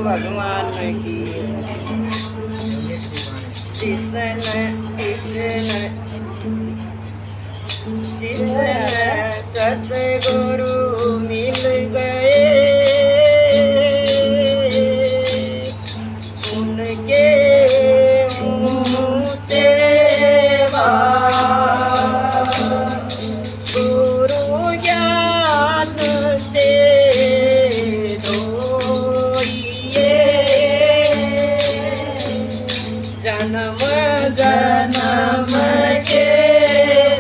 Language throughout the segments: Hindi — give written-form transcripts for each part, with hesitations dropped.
भगवान की। सतगुरु मिल गए, उनके मुँह से गुरु ज्ञान से धोइए, जन्म जन्म के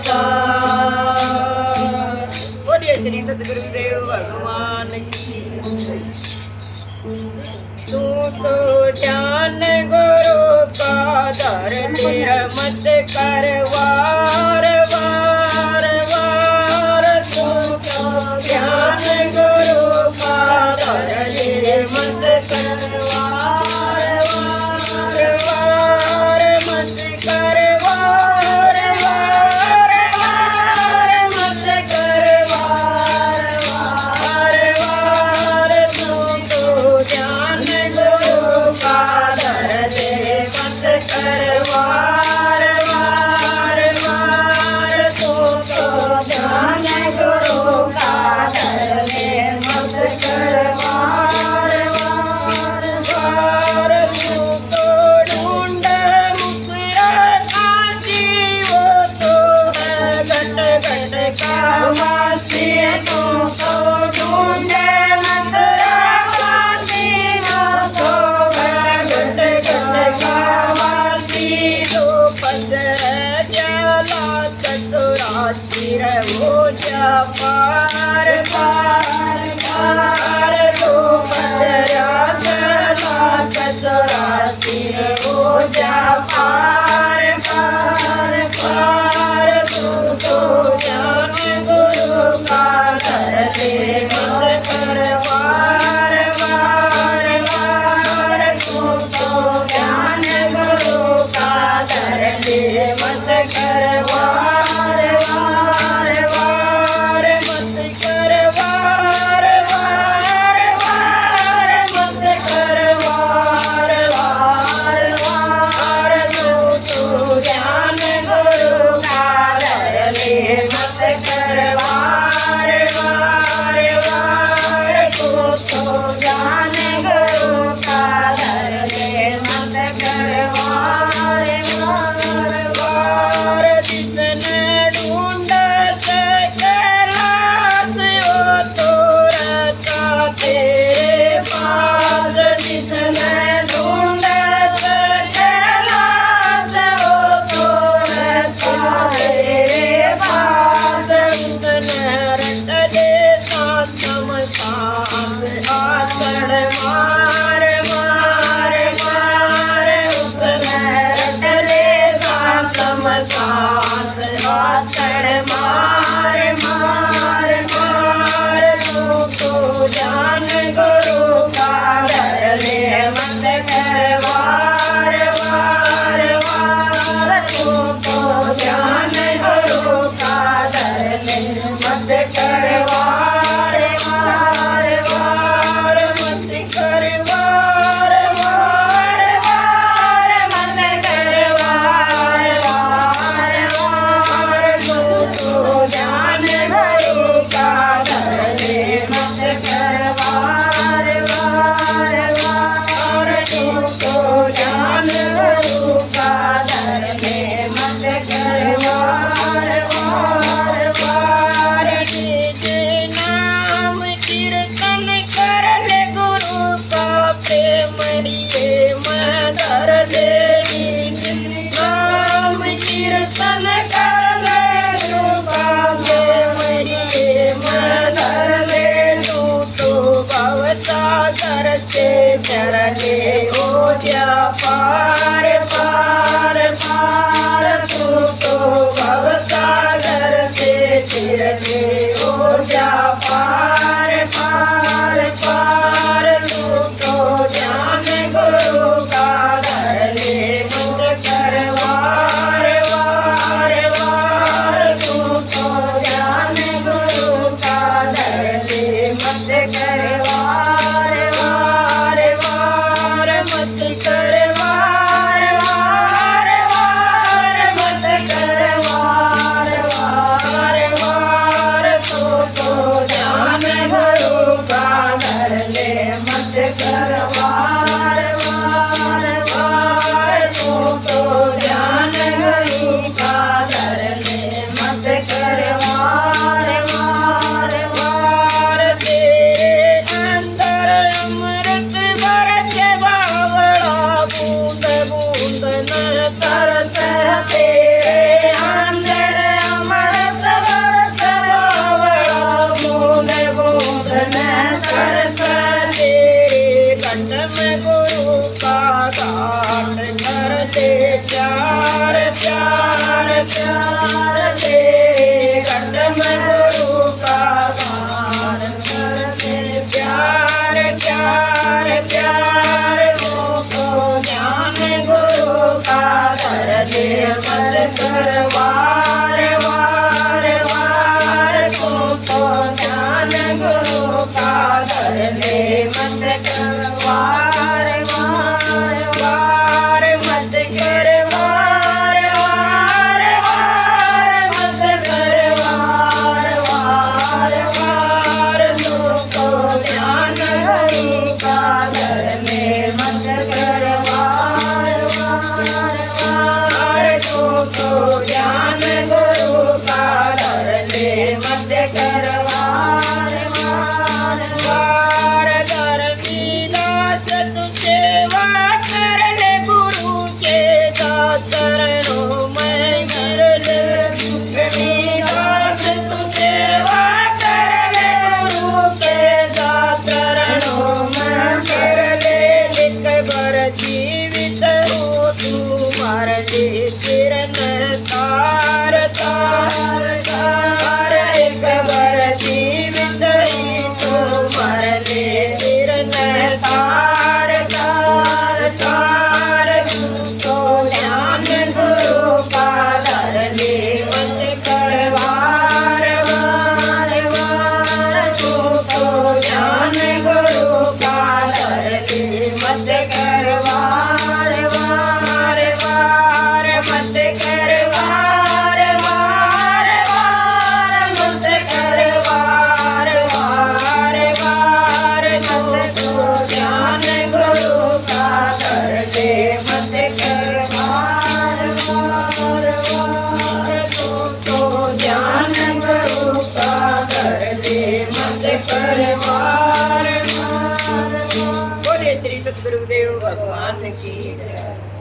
दास। बोलिए श्री सतगुरुदेव भगवान की। तू तो ज्ञान गुरु का दर मत कर वार वार वार। तू तो ज्ञान गुरु का दर मत कर वार वार वार, मत कर वार वार वार, मत कर वार वार वार। तू तो ज्ञान गुरु का दर मत कर वार वार वार। तू तो ज्ञान गुरु का दर मत कर वार वार वार। तू तो ढूंढ मुस्कुराता जीव तो घट घट का वासी। तू तो ढूंढ मुस्कुराता जीव तो घट घट का वासी। तो पदर जला चतुरासी वो जा पार पार पार। तो पदर जला चतुरासी वो जा पार पार पार। तू तो ज्ञान गुरु का दर मत कर वार वार वार। तू तो ज्ञान गुरु का दर मत कर वार वार वार, मत कर वार वार वार, मत कर वार वार वार। तू तो ज्ञान गुरु का दर मत कर वार वार वार। तू तो ज्ञान गुरु का दर मत कर वार वार वार। जिसने ढूंढत कैलाश वो तो रहता तेरे पास। जिसने ढूंढत कैलाश वो तो रहता तेरे पास। उसने रट दे समसान आसड़ मार मार मार। उसने रट दे समसान आसड़ मार मार मार। तू तो ज्ञान गुरु का दर मत कर वार वार वार। तू तो ज्ञान गुरु का दर मत कर वार वार वार, मत कर वार वार वार, मत कर वार वार वार। तू तो ज्ञान गुरु का दर मत कर वार वार वार। तू तो ज्ञान गुरु का दर मत कर वार वार वार। निज नाम कीर्तन कर ले गुरु का प्रेम लिए मदर दे। निज नाम कीर्तन कर ले गुरु का प्रेम लिए मदर दे। तू तो भवसागर से चरणे हो जा पार पार पार। तू तो भवसागर से चरणे हो जा पार पार पार। तू तो ज्ञान गुरु का दर मत कर वार वार वार। तू तो ज्ञान गुरु का दर मत कर वार वार वार। कर वार वार वार तू तो ध्यान गुरु का धरने मत कर वार वार वार तेरे अंदर अमृत बरसे बावड़ा बूंद बूंद न तरस तेरे अंदर अमृत बरसे बावड़ा बूंद बूंद न तरस तेरे कंठ में गुरु का दान कर दे प्यार प्यार प्यार तेरे कंठ में गुरु का दान कर दे प्यार प्यार प्यार मुझको ज्ञान गुरु का धर दे मत कर वार वार वार मुझको ज्ञान गुरु का धर दे मत कर वार वार वार मत कर वार वार वार मत कर वार वार वार मुझको ज्ञान गुरु का धर दे मत कर वार वार वार मुझको ज्ञान गुरु का धर दे मत कर वार वार वार धर्मी दास तू सेवा कर ले गुरु के दास चरणों में कर ले धर्मी दास तू सेवा कर ले गुरु के दास चरणों में कर ले लिख बर जीवित हो तू मार दे किरण तार तार तार एक बर जीवित ही तू मार दे किरण तार तार तार तो ध्यान गुरु का धर ले मत कर वार वार वार तू तो ध्यान गुरु का धर ले मत कर वार वार वार मत कर वार वार वार मत कर वार वार वार मत तो ध्यान गुरु का धर ले मत कर वार वार वार तू तो ध्यान गुरु का धर ले मत कर वार वार बोले श्री सद्गुरुदेव भगवान की जय।